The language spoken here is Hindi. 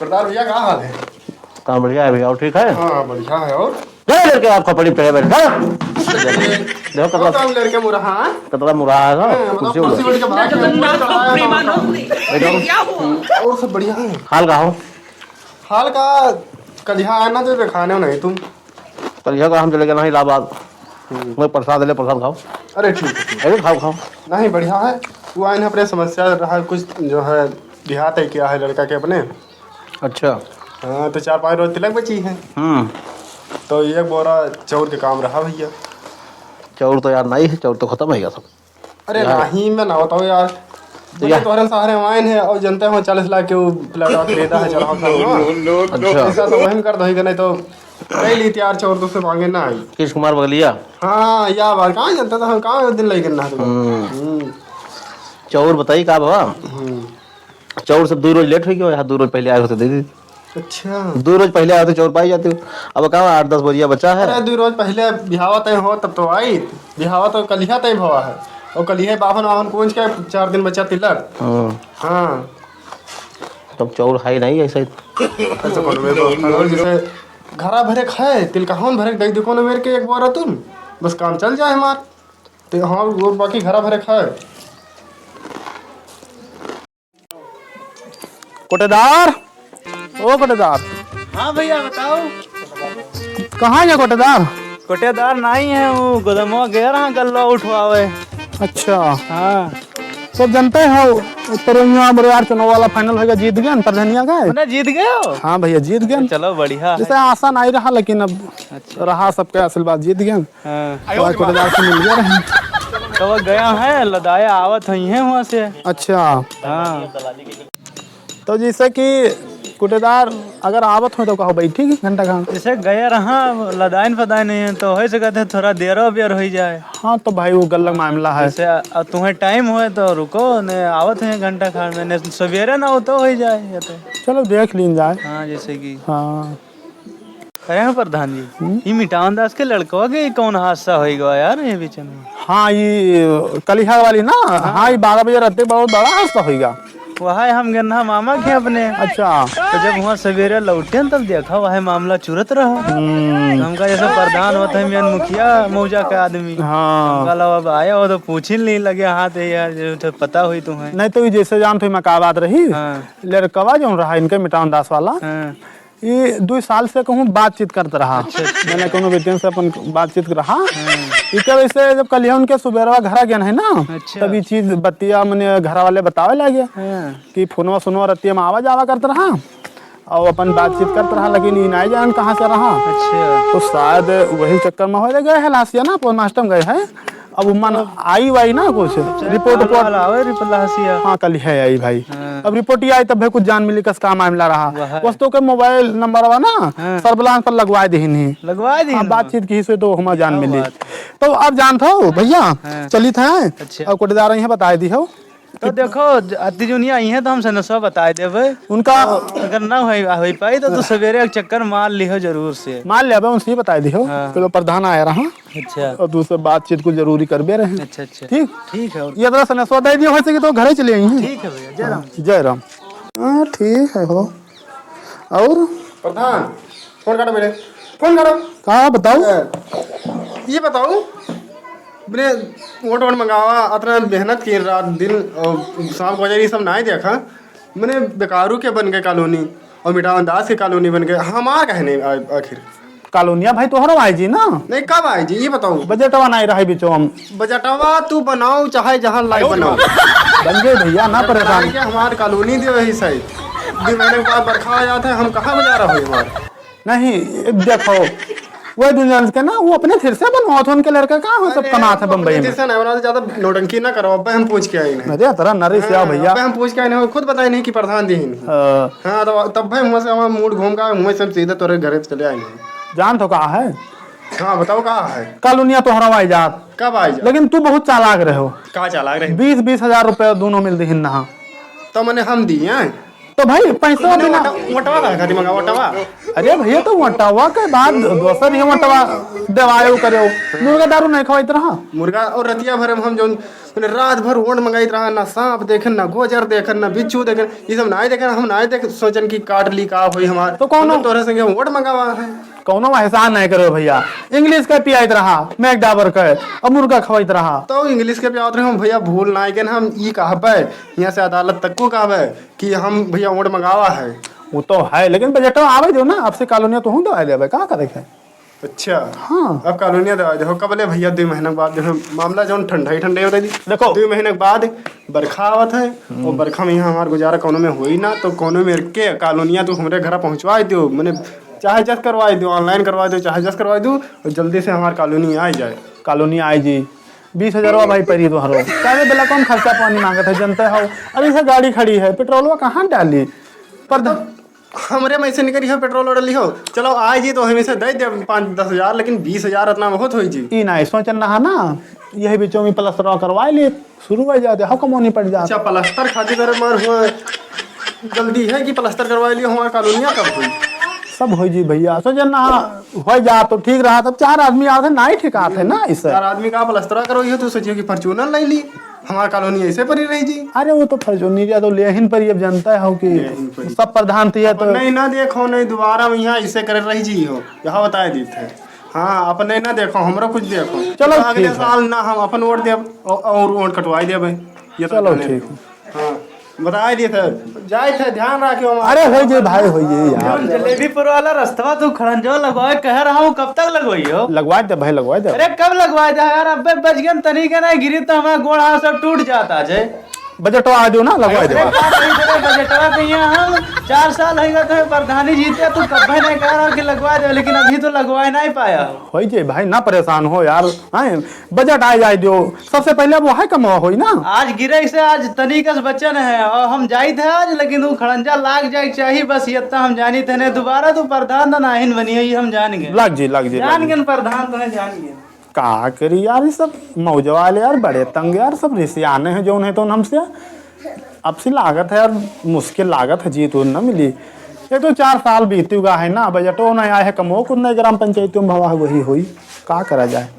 सरदार भैया क्या हाल है? काम बढ़िया है भैया। और ठीक है? हाँ बढ़िया है। और लड़के आपका पड़ी पे बैठा देखो कतरा लड़के मुरहा कतरा मुरा है ना कुर्सी और सब बढ़िया है। हाल का हो? हाल का कलिया आना तो खाने नहीं तुम कल का हम चले गए ना इलाहाबाद। मैं प्रसाद ले प्रसाद खाओ। अरे ठीक है अरे खाओ खाओ। नहीं बढ़िया है। वो आए अपने समस्या रहा कुछ जो है देहात है क्या है लड़का के अपने। अच्छा। हाँ तो 4-5 रोज तिलक बची है। तो एक बोरा चाउर के काम रहा भैया। चाउर तो यार नहीं है, चाउर तो खत्म हो गया सब। अरे नहीं मैं ना बताओ यार तुम्हारे सहारे वाइन है और जनता हो 40 लाख के प्लाट खरीदा है चढ़ाओ ऐसा तो वही कर दो नहीं तो नहीं ली तैयार चाउर तो से मांगे ना आई। किस कुमार बगलिया? हाँ या बार कहाँ जनता था कहाँ दिन लगे ना चाउर बताइए का बाबा। चाउर सब 2 रोज लेट हो गया यहाँ 2 रोज पहले आए होते दे दी। अच्छा 2 रोज पहले आए तो चाउर पाई जाती हो। अब कहाँ 8-10 बोरिया बचा है। अरे 2 रोज पहले बिहावा तय हो तब तो आई बिहावा तो कलिया तय भवा है और कलिया बाभन वाहन पहुँच के 4 दिन बचा तिलक। हाँ तब चाउर है नहीं ऐसा जैसे घरा भरे खाए तिल कहाँ भरे दही दुकान मेरे के एक बार तुम बस काम चल जाए हमार तो हाँ वो बाकी घरा भरे खाए। कोटेदार ओ कोटेदार। हाँ भैया बताओ। कहाँ है कोटेदार? कोटेदार नहीं है वो गोदमवा गया रहा गल्ला उठवावे। अच्छा हाँ तो जानते हो तरैया बरियार चुनाव वाला फाइनल होगा जीत गया प्रधानिया का। मैंने जीत गए हो? हाँ भैया जीत गया। चलो बढ़िया जैसे आशा नहीं रहा लेकिन अब रहा सबके आशीर्वाद जीत गया। हाँ। कोटेदार से मिल गया रहे। तो वो गया है लदाया आवत हुई है वहाँ से। अच्छा हाँ तो जैसे कि कोटेदार अगर आवत हो तो कहो बैठी घंटा घंटा। जैसे गया रहा लदाइन फदाइन नहीं है तो हो सकते है थोड़ा देरो बेर हो जाए। हाँ तो भाई वो गलत मामला है। जैसे तुम्हें टाइम हुए तो रुको ने आवत है घंटा खान में सवेरे ना हो तो हो जाए तो चलो देख लीन जाए। हाँ जैसे कि हाँ कहे प्रधान जी ये मिटान दास के लड़का के कौन हादसा हो गया यार ये बीच में। हाँ ये कलिहा वाली ना। हाँ ये 12 बजे रहते बहुत बड़ा हादसा होगा। वहाँ हम गन्ना मामा के अपने। अच्छा तो जब वहाँ सवेरे लौटे तब देखा वह मामला चुरत रहा। हमका जैसे प्रधान होता है मेन मुखिया मौजा का आदमी। हाँ अब आया हो तो पूछ ही नहीं लगे हाथ यार जो पता हुई तुम्हें। नहीं तो जैसे जान तो मैं का बात रही। हाँ। लड़कवा जो रहा इनके मिटान दास वाला। हाँ। ये 2 साल से कहूँ बातचीत करता रहा। मैंने कोनो बेटियों से अपन बातचीत रहा। इके वैसे जब कल उनके सुबेरवा घर गया है ना तब ये चीज बतिया मैंने घर वाले बतावे लगे कि फोनवा सुनवा रतिया में आवा जावा करता रहा और अपन बातचीत करता रहा लेकिन ये नहीं जान कहाँ से रहा। अच्छा तो शायद वही चक्कर में हो गए है लासिया ना पोस्ट मास्टर गए है। अब मन आई वाई ना कुछ रिपोर्ट हाँ कल है आई भाई। अब रिपोर्ट ही आई तब भाई कुछ जान मिली कस का मामला रहा वस्तु के मोबाइल नंबर हुआ ना सर्विलांस पर लगवा दी नहीं लगवा दी बातचीत की से तो हमें जान मिली। तो अब जानते हो भैया चली था और कोटेदार यहाँ बता दी हो। तो देखो अति जुनिया आई है तो हम सनसवा बता देवे उनका अगर ना हो पाई तो सवेरे एक चक्कर मार लिहो जरूर से। मान लिया उनसे बता दी हो। तो प्रधान आया रहा। अच्छा और दूसरे बातचीत को जरूरी कर भी रहे। अच्छा अच्छा ठीक ठीक है ये तरह सनसवा दे दिया वैसे कि तो घर ही चले आई हैं। ठीक है भैया जय राम। जय राम। हाँ ठीक है हो। और प्रधान फोन काटो मेरे फोन काटो। कहाँ बताओ ये बताओ मैंने वोट मंगावा इतना मेहनत की रात दिन और शाम को ये सब नहीं देखा मैंने बेकारू के बन गए कॉलोनी और मिटावन दास की कॉलोनी बन गए हमारा कहने आखिर कॉलोनिया भाई तोहरा आई जी ना नहीं कब आए जी ये बताओ। बजटवा नहीं रहा बीचो हम बजटवा तू बनाओ चाहे जहाँ लाइव बनाओ बन गए भैया ना परेशान के हमारे कॉलोनी दे वही सही 2 महीने के बाद बरखा आ जाता है हम कहाँ बजा रहे हो हमारे नहीं देखो वो दुनिया के ना वो अपने फिर से बनवा तो उनके लड़का कहाँ हो सब कमाते बम्बई में ज्यादा नोटंकी ना करो अब हम पूछ के आए नहीं। अरे तरह नरे से आओ भैया हम पूछ के आए नहीं खुद बताए नहीं कि प्रधान दी हाँ तो तब भाई मुँह से हमारा मूड घूम का मुँह सब सीधे तोरे घर चले आए नहीं। जान तो कहा है हाँ बताओ कहाँ है कॉलोनिया तोहरा आई जात कब आई जा लेकिन तू बहुत चालाक रहे हो। कहाँ चालाक रहे 20-20 हजार रुपए दोनों मिल दी ना तो मैंने हम दी हैं तो तो भाई पैसा बिना वटवा का खाती मंगावा वटवा। अरे भैया तो वटवा के बाद दोसर ही वटवा देवायो करे मुर्गा दारू नहीं खवाइत रहा। मुर्गा और रतिया भर में हम जो मैंने रात भर वोट मंगाई रहा, ना सांप देखन, ना गोजर देखन, ना बिच्छू देखन, ये सब ना देखन। हम ना देख सोचन की काट ली का हुई हमार, तो कौन तोरे संगे वोट मंगावा है। कौनो एहसान नहीं करो भैया। इंग्लिश का पियाइत रहा, मैक डाबर के और मुर्गा खवाइत रहा। तो इंग्लिश के प्यार हम भैया भूल ना के हम ई कहबे यहाँ से अदालत तक को कहबे कि हम भैया वोट मंगावा है। वो तो है लेकिन बजट आवे दो ना, आपसे कॉलोनिया तो हूँ दवा देवे का करे है। अच्छा हाँ अब कॉलोनिया दवा देखो कबले भैया 2 महीने के बाद देखो मामला जो ठंडा ही ठंडा होता है। देखो 2 महीने के बाद बरखा आवत है और बरखा में यहाँ हमारा गुजारा कोनो में हुई ना, तो कोनो में के कॉलोनिया तो हमारे घर पहुँचवा दो, मैंने चाहे जस करवा दो, ऑनलाइन करवा दो, चाहे जस करवा दो और जल्दी से हमारी कॉलोनी आ जाए। कॉलोनी आई जी 20,000 भाई परी तो हरो चाहे बेला कौन खर्चा पानी मांगत है जनता हो। अरे से गाड़ी खड़ी है पेट्रोलवा कहाँ डाली पर हमरे में से निकली हो पेट्रोल डाली हो, चलो आज जी तो हमें से दे दे 5-10 हज़ार, लेकिन 20,000 इतना बहुत हुई जी। ई नहीं सोचन रहा ना यही बीचों में प्लस्तर करवा ले शुरू हो जाते हो कमोनी पड़ जाते। अच्छा प्लास्टर खातिर तरह मार हुआ जल्दी है कि प्लास्टर करवा लियो, हमारी कॉलोनिया कब हुई? सब हो जी भैया सोचन ना हो जा तो ठीक रहा। तब 4 आदमी आते ना ही ठिका थे ना इससे 4 आदमी का प्लास्टर करो ये तो सोचिए कि फॉर्च्यूनर ले ली, हमारी कॉलोनी ऐसे पड़ी रही जी। अरे वो तो फर्जोनी तो लेहिन पर ये जनता हो कि सब प्रधान थी तो नहीं ना देखो नहीं दोबारा में यहाँ ऐसे कर रही जी हो, यहाँ बताए देते। हाँ अपने ना देखो हमरो कुछ देखो, चलो अगले ठीक है। साल ना हम अपन वोट देव और वोट कटवाई देव। ये तो चलो जाने ठीक दो। हाँ बताए दिए थे जाए थे ध्यान रखियो। अरे हो जी भाई हो जी यार जलेबीपुर वाला रास्ता तू खड़ंजो लगवाए कह रहा हूँ, कब तक लगवाई हो? लगवा दे भाई लगवा दे। अरे कब लगवाए जा यार, अबे बच गए तरीके नहीं गिरी तो हमारा गोड़ हाथ सब टूट जाता है। बजट आ दो ना लगवा दे। बजटवा पे हम 4 साल है तो प्रधानी जीते तू कब नहीं कह रहा कि लगवा दे, लेकिन अभी तो लगवा नहीं पाया। हो जी भाई ना परेशान हो यार, हैं बजट आ जाए दो सबसे पहले वो है कमवा होई ना। आज गिरे से आज तरीके से बचन है और हम जाई थे आज, लेकिन वो खड़ंजा लाग जाए चाहिए बस ये तो हम जानी थे। दोबारा तू प्रधान तो नाहिन बनी है, हम जान गए। लग जी जान गए प्रधान तो जान गए। का करी यार ये सब मौज वाले यार बड़े तंग यार सब रिसियाने हैं जो उन्हें तो हमसे अब सी लागत है यार, मुश्किल लागत है जीत न मिली। ये तो 4 साल बीत हुआ है ना, बजटो नहीं आया है कमो कुछ नहीं, ग्राम पंचायतों में भवा वही हुई का करा जाए।